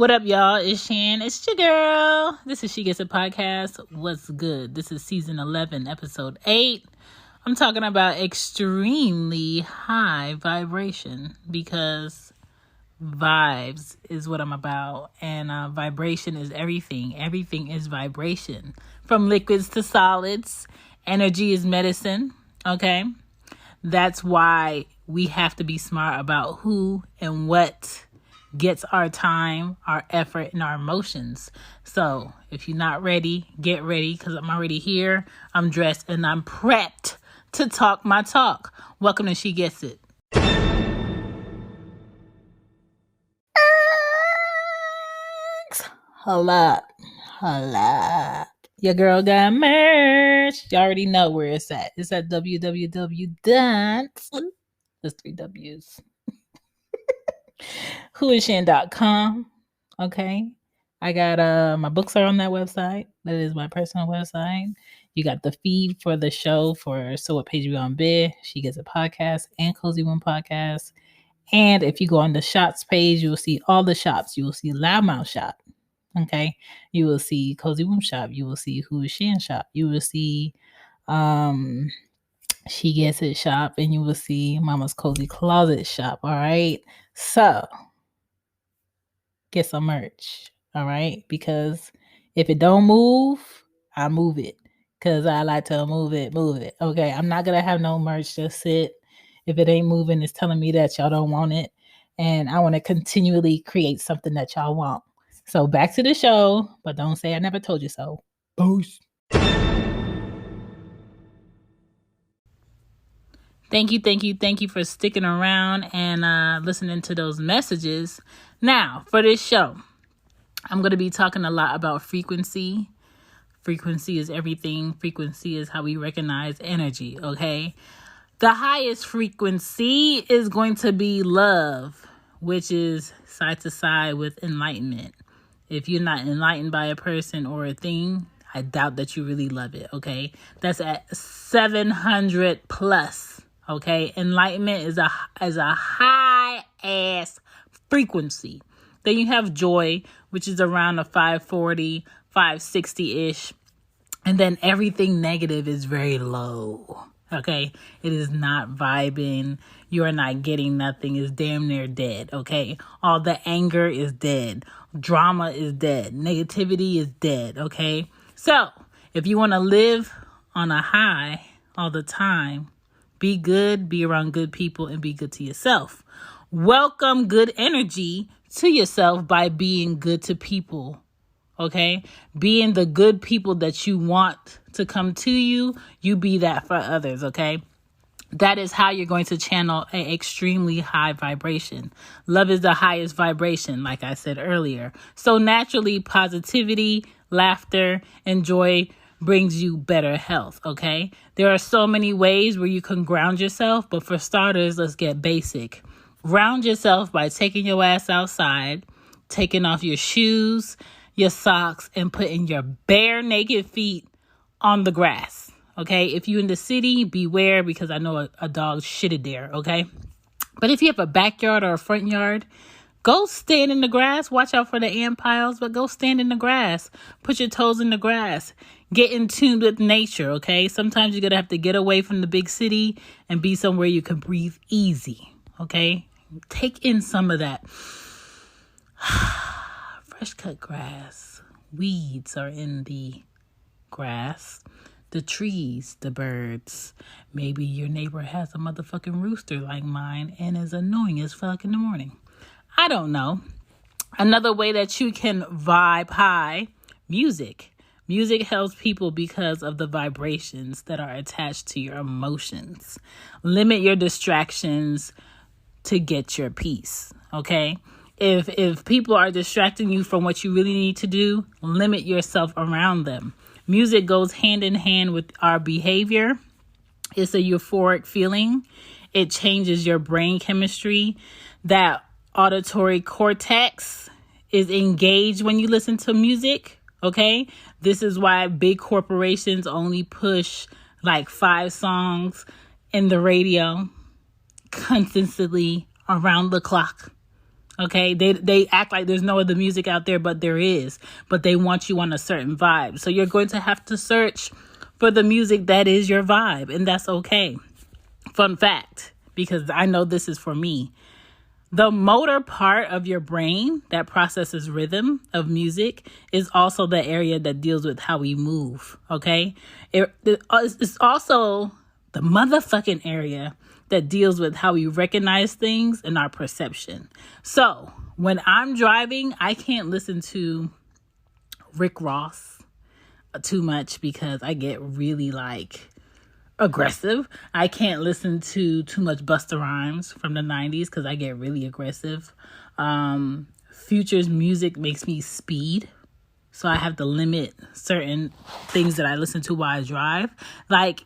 What up, y'all? It's Shan. It's your girl. This is She Gets It Podcast. What's good? This is season 11, episode 8. I'm talking about extremely high vibration because vibes is what I'm about. And vibration is everything. Everything is vibration. From liquids to solids. Energy is medicine. Okay? That's why we have to be smart about who and what gets our time, our effort, and our emotions. So if you're not ready, get ready, because I'm already here. I'm dressed and I'm prepped to talk my talk. Welcome to She Gets It. Holla. Your girl got merch. You already know where it's at. It's at www. There's 3 W's. whoisshan.com. Okay. I got my books are on that website. That is my personal website. You got the feed for the show for So What Page We On Bed. She Gets a Podcast and Cozy Womb Podcast. And if you go on the shops page, you will see all the shops. You will see Loudmouth Shop. Okay. You will see Cozy Womb Shop. You will see Who Is Shan Shop. You will see She Gets It Shop. And you will see Mama's Cozy Closet Shop. All right. So get some merch. All right. Because if it don't move, I move it. Because I like to move it. Okay. I'm not going to have no merch just sit. If it ain't moving, it's telling me that y'all don't want it. And I want to continually create something that y'all want. So back to the show. But don't say I never told you so. Boost. Thank you for sticking around and listening to those messages. Now, for this show, I'm going to be talking a lot about frequency. Frequency is everything. Frequency is how we recognize energy, okay? The highest frequency is going to be love, which is side to side with enlightenment. If you're not enlightened by a person or a thing, I doubt that you really love it, okay? That's at 700 plus. Okay, enlightenment is a high ass frequency. Then you have joy, which is around a 540, 560-ish. And then everything negative is very low. Okay, it is not vibing. You are not getting nothing. It's damn near dead. Okay, all the anger is dead. Drama is dead. Negativity is dead. Okay, so if you want to live on a high all the time, be good, be around good people, and be good to yourself. Welcome good energy to yourself by being good to people, okay? Being the good people that you want to come to you, you be that for others, okay? That is how you're going to channel an extremely high vibration. Love is the highest vibration, like I said earlier. So naturally, positivity, laughter, and joy brings you better health, okay? There are so many ways where you can ground yourself, but for starters, let's get basic. Ground yourself by taking your ass outside, taking off your shoes, your socks, and putting your bare naked feet on the grass, okay? If you're in the city, beware because I know a dog shitted there, okay? But if you have a backyard or a front yard, go stand in the grass. Watch out for the ant piles, but go stand in the grass. Put your toes in the grass. Get in tune with nature, okay? Sometimes you're going to have to get away from the big city and be somewhere you can breathe easy, okay? Take in some of that fresh cut grass. Weeds are in the grass. The trees, the birds. Maybe your neighbor has a motherfucking rooster like mine and is annoying as fuck in the morning. I don't know. Another way that you can vibe high, music. Music helps people because of the vibrations that are attached to your emotions. Limit your distractions to get your peace, okay? If people are distracting you from what you really need to do, limit yourself around them. Music goes hand in hand with our behavior. It's a euphoric feeling. It changes your brain chemistry. That auditory cortex is engaged when you listen to music. Okay, this is why big corporations only push like 5 songs in the radio consistently around the clock. Okay, they act like there's no other music out there, but there is. But they want you on a certain vibe. So you're going to have to search for the music that is your vibe, and that's okay. Fun fact, because I know this is for me. The motor part of your brain that processes rhythm of music is also the area that deals with how we move, okay? It's also the motherfucking area that deals with how we recognize things and our perception. So when I'm driving, I can't listen to Rick Ross too much because I get really aggressive. I can't listen to too much Busta Rhymes from the 90s because I get really aggressive. Future's music makes me speed. So I have to limit certain things that I listen to while I drive.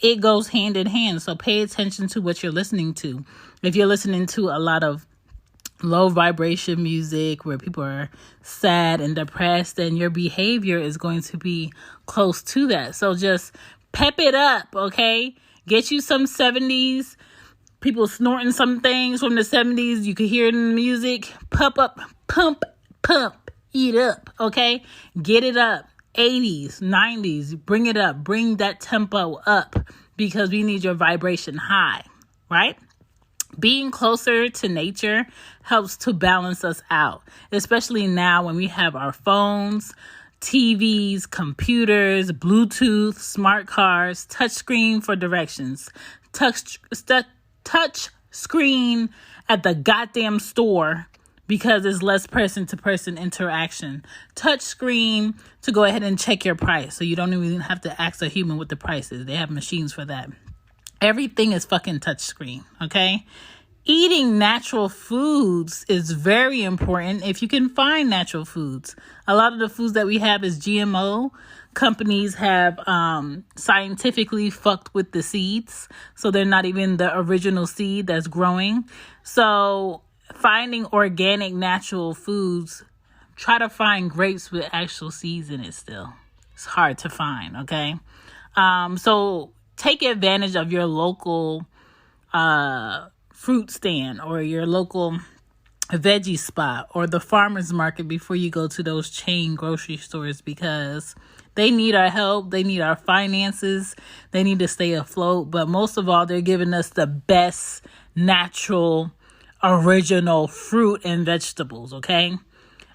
It goes hand in hand. So pay attention to what you're listening to. If you're listening to a lot of low vibration music where people are sad and depressed, then your behavior is going to be close to that. So just pep it up, okay? Get you some 70s. People snorting some things from the 70s. You can hear it in the music. Pump up, pump, eat up, okay? Get it up. 80s, 90s, bring it up. Bring that tempo up because we need your vibration high, right? Being closer to nature helps to balance us out, especially now when we have our phones, TVs, computers, Bluetooth, smart cars, touchscreen for directions, touch screen at the goddamn store because it's less person-to-person interaction. Touch screen to go ahead and check your price so you don't even have to ask a human what the price is. They have machines for that. Everything is fucking touch screen, okay? Eating natural foods is very important if you can find natural foods. A lot of the foods that we have is GMO. Companies have scientifically fucked with the seeds, so they're not even the original seed that's growing. So finding organic natural foods, try to find grapes with actual seeds in it still. It's hard to find, okay? So take advantage of your local fruit stand or your local veggie spot or the farmer's market before you go to those chain grocery stores because they need our help. They need our finances. They need to stay afloat. But most of all, they're giving us the best natural, original fruit and vegetables, okay?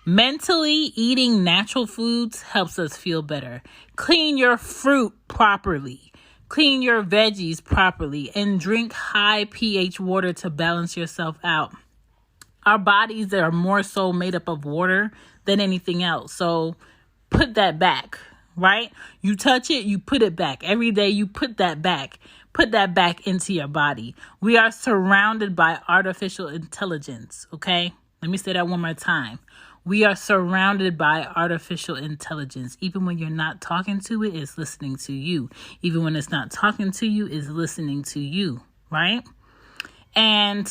Mentally, eating natural foods helps us feel better. Clean your fruit properly. Clean your veggies properly and drink high pH water to balance yourself out. Our bodies are more so made up of water than anything else. So put that back, right? You touch it, you put it back. Every day you put that back. Put that back into your body. We are surrounded by artificial intelligence, okay? Let me say that one more time. We are surrounded by artificial intelligence. Even when you're not talking to it, it's listening to you. Even when it's not talking to you, it's listening to you, right? And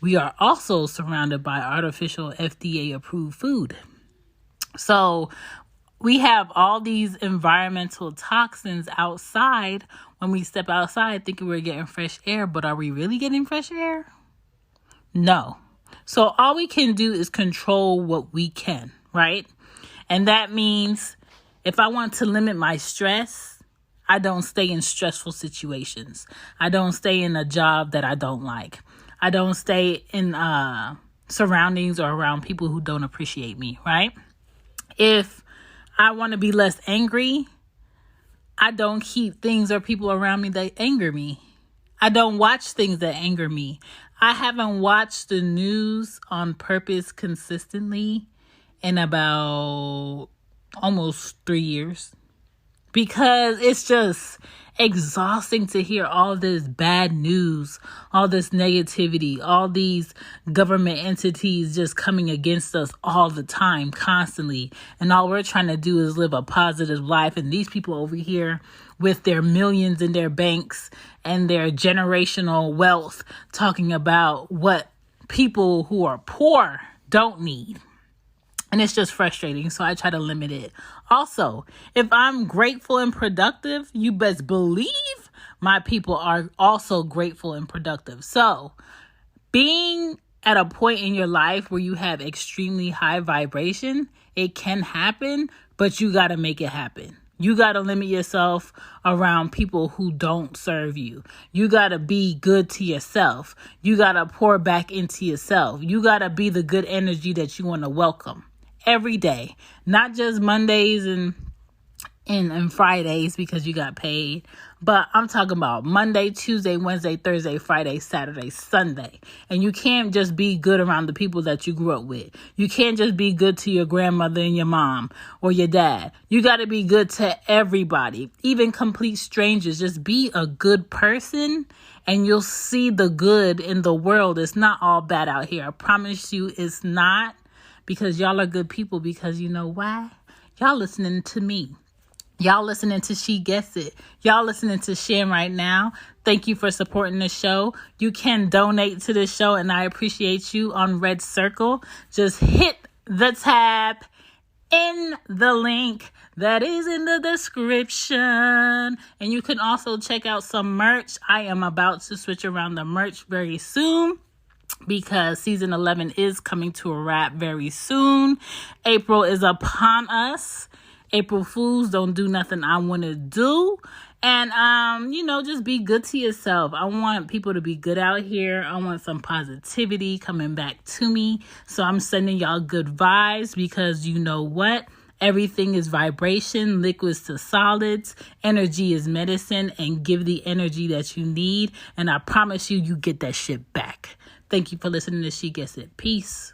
we are also surrounded by artificial FDA-approved food. So we have all these environmental toxins outside when we step outside thinking we're getting fresh air. But are we really getting fresh air? No. So all we can do is control what we can, right? And that means if I want to limit my stress, I don't stay in stressful situations. I don't stay in a job that I don't like. I don't stay in surroundings or around people who don't appreciate me, right? If I want to be less angry, I don't keep things or people around me that anger me. I don't watch things that anger me. I haven't watched the news on purpose consistently in about almost 3 years because it's just exhausting to hear all this bad news, all this negativity, all these government entities just coming against us all the time, constantly. And all we're trying to do is live a positive life. And these people over here with their millions in their banks and their generational wealth talking about what people who are poor don't need. And it's just frustrating. So I try to limit it. Also, if I'm grateful and productive, you best believe my people are also grateful and productive. So being at a point in your life where you have extremely high vibration, it can happen, but you got to make it happen. You got to limit yourself around people who don't serve you. You got to be good to yourself. You got to pour back into yourself. You got to be the good energy that you want to welcome every day, not just Mondays and Fridays because you got paid. But I'm talking about Monday, Tuesday, Wednesday, Thursday, Friday, Saturday, Sunday. And you can't just be good around the people that you grew up with. You can't just be good to your grandmother and your mom or your dad. You got to be good to everybody, even complete strangers. Just be a good person and you'll see the good in the world. It's not all bad out here. I promise you it's not, because y'all are good people. Because you know why? Y'all listening to me. Y'all listening to She Gets It. Y'all listening to Shan right now. Thank you for supporting the show. You can donate to the show, and I appreciate you on Red Circle. Just hit the tab in the link that is in the description. And you can also check out some merch. I am about to switch around the merch very soon, because season 11 is coming to a wrap very soon. April is upon us. April Fools, don't do nothing I want to do. And, just be good to yourself. I want people to be good out here. I want some positivity coming back to me. So I'm sending y'all good vibes, because you know what? Everything is vibration, liquids to solids. Energy is medicine, and give the energy that you need. And I promise you, you get that shit back. Thank you for listening to She Gets It. Peace.